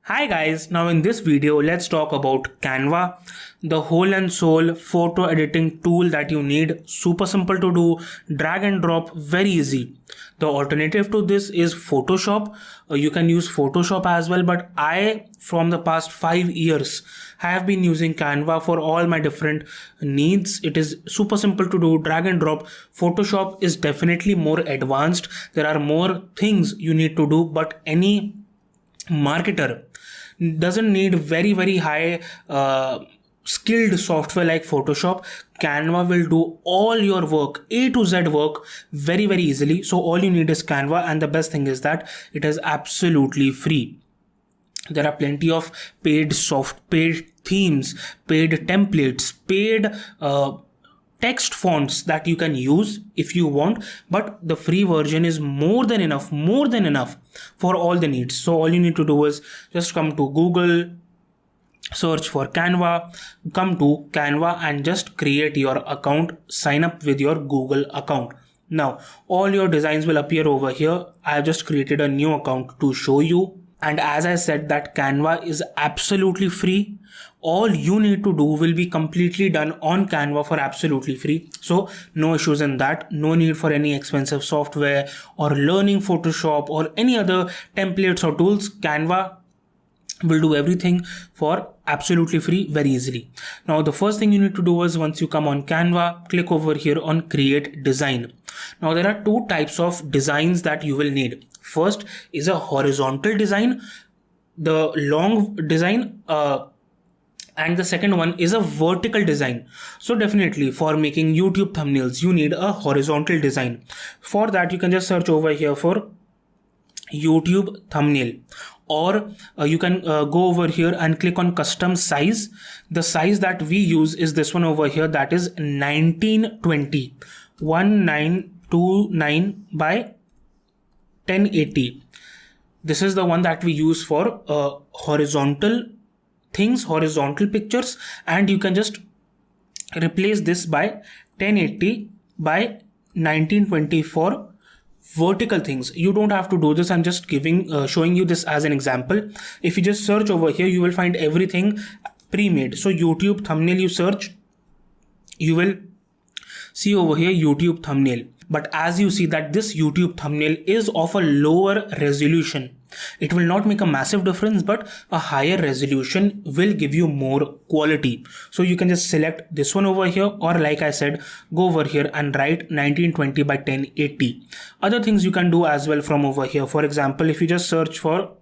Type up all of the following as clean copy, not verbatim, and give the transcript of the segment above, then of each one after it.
Hi guys, now in this video let's talk about Canva, the whole and soul photo editing tool that you need. Super simple to do, drag and drop, very easy. The alternative to this is Photoshop. You can use Photoshop as well, but I from the past 5 years have been using Canva for all my different needs. It is super simple to do, drag and drop. Photoshop is definitely more advanced. There are more things you need to do, but any marketer doesn't need very high skilled software like Photoshop. Canva will do all your work, A to Z work, very easily. So all you need is Canva, and the best thing is that it is absolutely free. There are plenty of paid themes, paid templates, paid text fonts that you can use if you want, but the free version is more than enough for all the needs. So all you need to do is just come to Google, search for Canva, come to Canva and just create your account, sign up with your Google account. Now all your designs will appear over here. I have just created a new account to show you. And as I said that Canva is absolutely free. All you need to do will be completely done on Canva for absolutely free. So no issues in that. No need for any expensive software or learning Photoshop or any other templates or tools. Canva will do everything for absolutely free, very easily. Now the first thing you need to do is, once you come on Canva, click over here on create design. Now there are two types of designs that you will need. First is a horizontal design, the long design, and the second one is a vertical design. So definitely for making YouTube thumbnails you need a horizontal design. For that you can just search over here for YouTube thumbnail, or you can go over here and click on custom size. The size that we use is this one over here, that is 1920 1929 by 1080. This is the one that we use for horizontal things, horizontal pictures, and you can just replace this by 1080 by 1920 for vertical things. You don't have to do this. I'm just showing you this as an example. If you just search over here, you will find everything pre-made. So YouTube thumbnail, you search, you will see over here YouTube thumbnail. But as you see that this YouTube thumbnail is of a lower resolution, it will not make a massive difference, but a higher resolution will give you more quality. So you can just select this one over here, or like I said, go over here and write 1920 by 1080. Other things you can do as well from over here. For example, if you just search for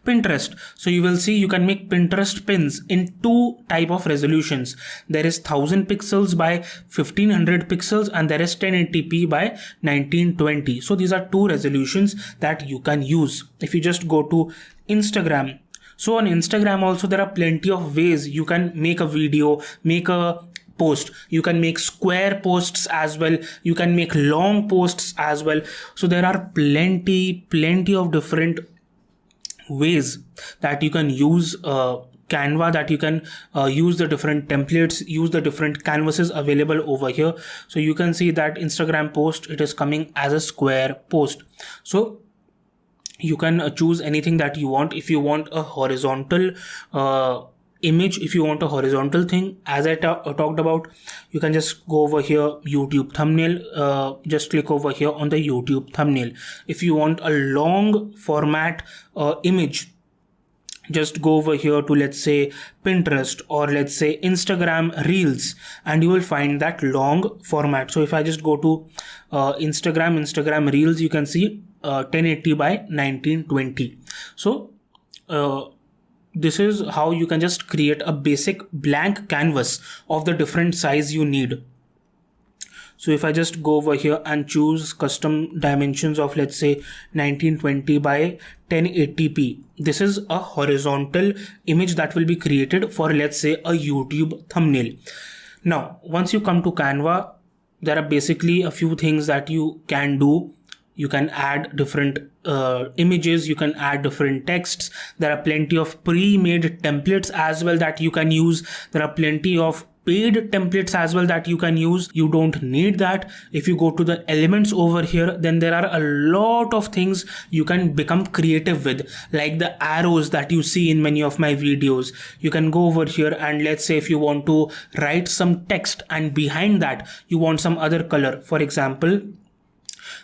Pinterest, so you will see you can make Pinterest pins in two type of resolutions. There is 1000 pixels by 1500 pixels, and there is 1080p by 1920. So these are two resolutions that you can use. If you just go to Instagram, so on Instagram also there are plenty of ways you can make a video, make a post. You can make square posts as well, you can make long posts as well. So there are plenty of different ways that you can use Canva, that you can use the different templates, use the different canvases available over here. So you can see that Instagram post, it is coming as a square post. So you can choose anything that you want. If you want a horizontal image, if you want a horizontal thing, as I talked about, you can just go over here, YouTube thumbnail, just click over here on the YouTube thumbnail. If you want a long format image, just go over here to, let's say, Pinterest, or let's say Instagram Reels, and you will find that long format. So if I just go to Instagram Reels, you can see 1080 by 1920. So this is how you can just create a basic blank canvas of the different size you need. So if I just go over here and choose custom dimensions of, let's say, 1920 by 1080p, this is a horizontal image that will be created for, let's say, a YouTube thumbnail. Now once you come to Canva, there are basically a few things that you can do. You can add different images, you can add different texts. There are plenty of pre-made templates as well that you can use. There are plenty of paid templates as well that you can use. You don't need that. If you go to the elements over here, then there are a lot of things you can become creative with, like the arrows that you see in many of my videos. You can go over here and let's say if you want to write some text and behind that you want some other color, for example,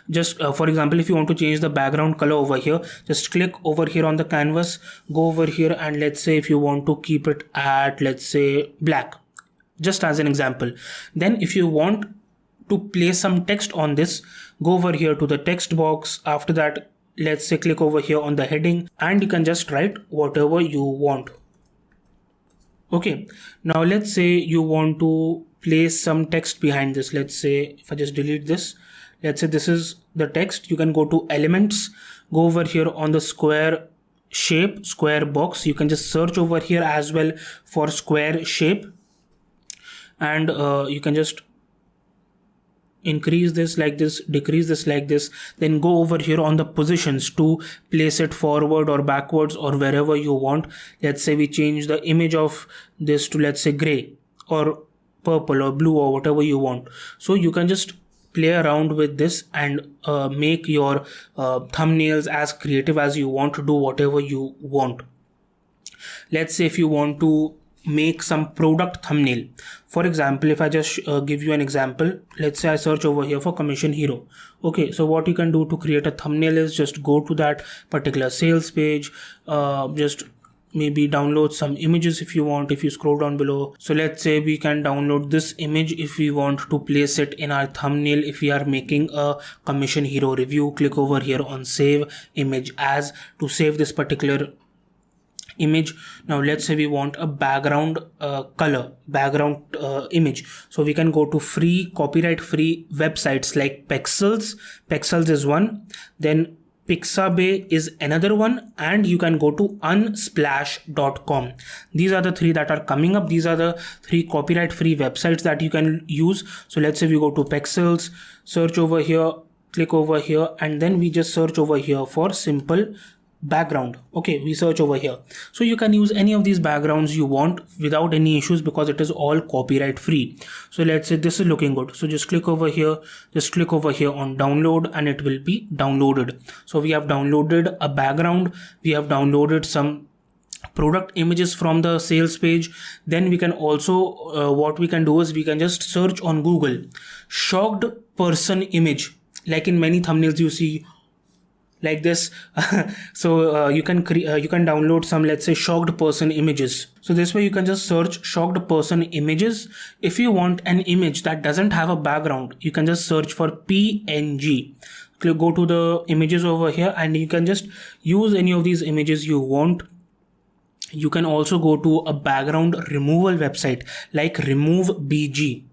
if you want to change the background color over here, just click over here on the canvas, go over here, and let's say if you want to keep it at, let's say, black, just as an example. Then if you want to place some text on this, go over here to the text box. After that, let's say click over here on the heading and you can just write whatever you want. Okay, now let's say you want to place some text behind this. Let's say if I just delete this, let's say this is the text. You can go to elements, go over here on the square shape, square box. You can just search over here as well for square shape, and you can just increase this like this, decrease this like this. Then go over here on the positions to place it forward or backwards or wherever you want. Let's say we change the image of this to, let's say, gray or purple or blue or whatever you want. So you can just play around with this and make your thumbnails as creative as you want, to do whatever you want. Let's say if you want to make some product thumbnail, for example, if I just give you an example, let's say I search over here for Commission Hero. Okay, so what you can do to create a thumbnail is just go to that particular sales page, just maybe download some images if you want, if you scroll down below. So let's say we can download this image if we want to place it in our thumbnail. If we are making a Commission Hero review, click over here on save image as to save this particular image. Now let's say we want a background color, background image. So we can go to free, copyright free websites like Pexels is one, then Pixabay is another one, and you can go to unsplash.com. These are the three that are coming up. These are the three copyright free websites that you can use. So let's say we go to Pexels, search over here, click over here, and then we just search over here for simple background. Okay, we search over here. So you can use any of these backgrounds you want without any issues because it is all copyright free. So let's say this is looking good. So just click over here, on download, and it will be downloaded. So we have downloaded a background, we have downloaded some product images from the sales page. Then we can also what we can do is we can just search on Google shocked person image, like in many thumbnails you see like this. So you can download some, let's say, shocked person images. So this way you can just search shocked person images. If you want an image that doesn't have a background, you can just search for PNG. Go to the images over here and you can just use any of these images you want. You can also go to a background removal website like RemoveBG.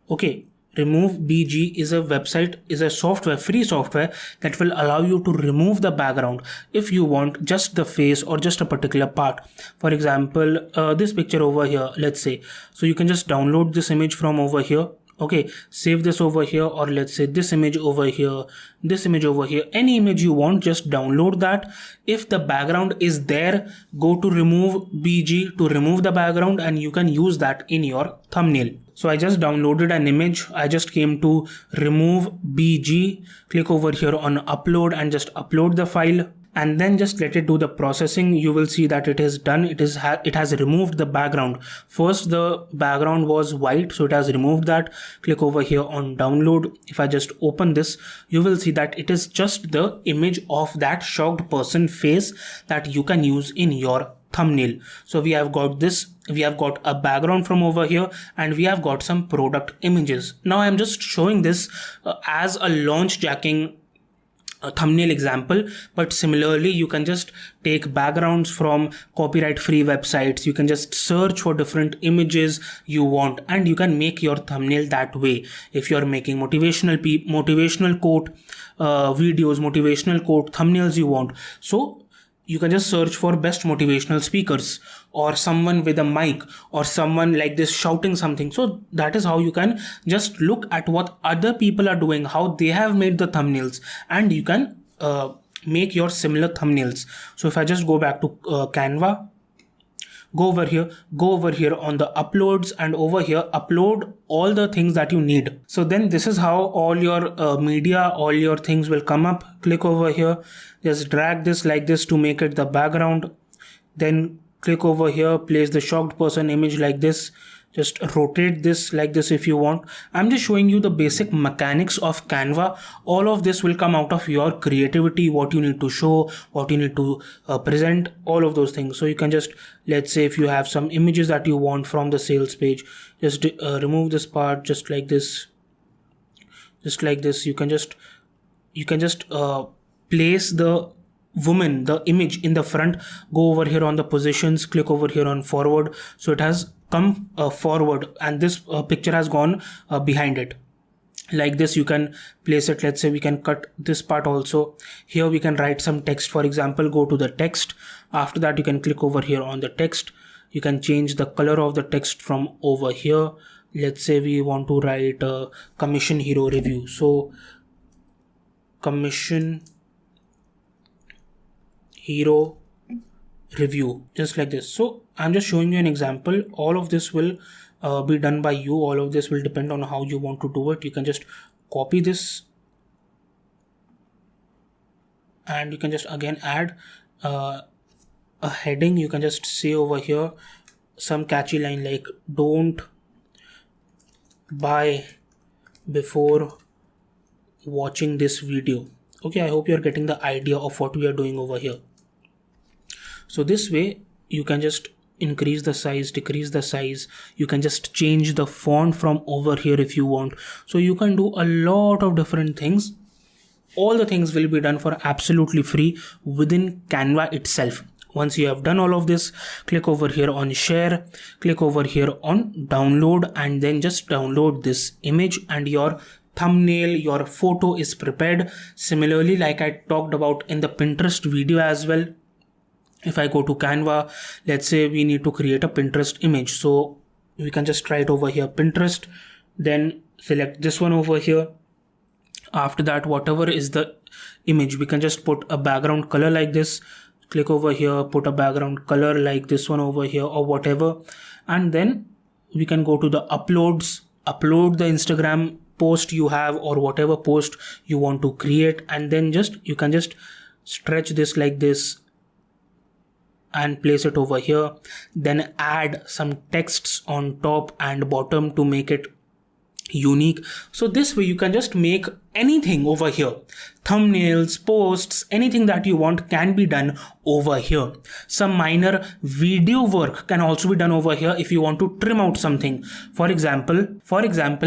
Okay, RemoveBG is a website, is a software, free software that will allow you to remove the background if you want just the face or just a particular part. For example, this picture over here, let's say. So you can just download this image from over here. Okay, save this over here, or let's say this image over here, this image over here, any image you want, just download that. If the background is there, go to RemoveBG to remove the background and you can use that in your thumbnail. So I just downloaded an image. I just came to RemoveBG, click over here on upload and just upload the file. And then just let it do the processing. You will see that it is done. It has removed the background. First the background was white, so it has removed that. Click over here on download. If I just open this, you will see that it is just the image of that shocked person face that you can use in your thumbnail. So we have got this, we have got a background from over here, and we have got some product images. Now I'm just showing this as a launch jacking thumbnail example, but similarly you can just take backgrounds from copyright free websites. You can just search for different images you want and you can make your thumbnail that way. If you're making motivational quote videos, motivational quote thumbnails you want, so you can just search for best motivational speakers or someone with a mic or someone like this shouting something. So that is how you can just look at what other people are doing, how they have made the thumbnails, and you can make your similar thumbnails. So if I just go back to Canva, go over here on the uploads, and over here upload all the things that you need. So then this is how all your media, all your things will come up. Click over here, just drag this like this to make it the background. Then click over here, place the shocked person image like this. Just rotate this like this if you want. I'm just showing you the basic mechanics of Canva. All of this will come out of your creativity, what you need to show, what you need to present, all of those things. So you can just, let's say if you have some images that you want from the sales page, just remove this part just like this. Just like this, you can just place the woman, the image in the front. Go over here on the positions, click over here on forward, so it has come forward, and this picture has gone behind it. Like this you can place it. Let's say we can cut this part also. Here we can write some text. For example, go to the text. After that you can click over here on the text. You can change the color of the text from over here. Let's say we want to write a commission hero review, so commission hero review, just like this. So I'm just showing you an example. All of this will be done by you. All of this will depend on how you want to do it. You can just copy this, and you can just again add a heading. You can just say over here some catchy line like don't buy before watching this video. Okay, I hope you're getting the idea of what we are doing over here. So this way you can just increase the size, decrease the size. You can just change the font from over here if you want. So you can do a lot of different things. All the things will be done for absolutely free within Canva itself. Once you have done all of this, click over here on share, click over here on download, and then just download this image, and your thumbnail, your photo is prepared. Similarly, like I talked about in the Pinterest video as well, if I go to Canva, let's say we need to create a Pinterest image. So we can just write over here Pinterest, then select this one over here. After that, whatever is the image, we can just put a background color like this. Click over here, put a background color like this one over here or whatever. And then we can go to the uploads, upload the Instagram post you have or whatever post you want to create. And then you can just stretch this like this and place it over here. Then add some texts on top and bottom to make it unique. So this way you can just make anything over here. Thumbnails, posts, anything that you want can be done over here. Some minor video work can also be done over here if you want to trim out something. For example,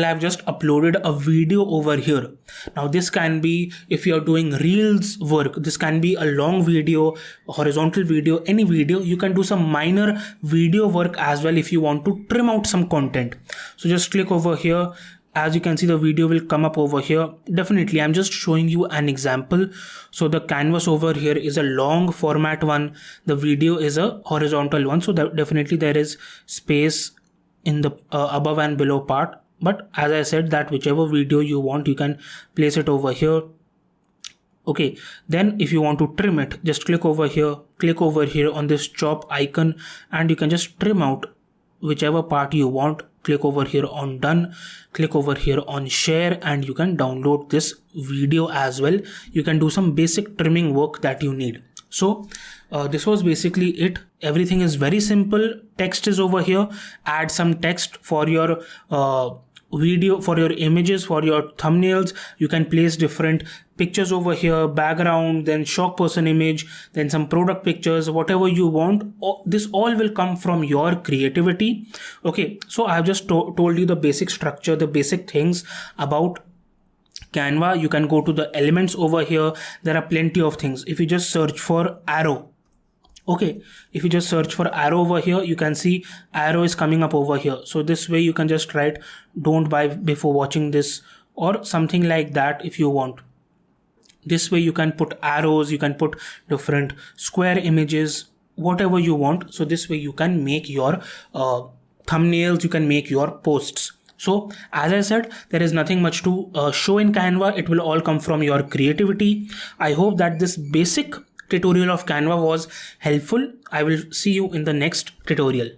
I've just uploaded a video over here. Now this can be, if you're doing reels work, this can be a long video, horizontal video, any video. You can do some minor video work as well if you want to trim out some content. So just click over here. As you can see, the video will come up over here. Definitely, I'm just showing you an example. So the canvas over here is a long format one. The video is a horizontal one. So definitely there is space in the above and below part. But as I said, that whichever video you want, you can place it over here. Okay, then if you want to trim it, just click over here on this chop icon, and you can just trim out whichever part you want. Click over here on done, click over here on share, and you can download this video as well. You can do some basic trimming work that you need. So this was basically it. Everything is very simple. Text is over here. Add some text for your video, for your images, for your thumbnails. You can place different pictures over here, background, then shock person image, then some product pictures, whatever you want. This all will come from your creativity. Okay, so I have just told you the basic structure, the basic things about Canva. You can go to the elements over here. There are plenty of things. If you just search for arrow, okay, if you just search for arrow over here, you can see arrow is coming up over here. So this way you can just write don't buy before watching this or something like that if you want. This way you can put arrows, you can put different square images, whatever you want. So this way you can make your thumbnails, you can make your posts. So as I said, there is nothing much to show in Canva. It will all come from your creativity. I hope that this basic tutorial of Canva was helpful. I will see you in the next tutorial.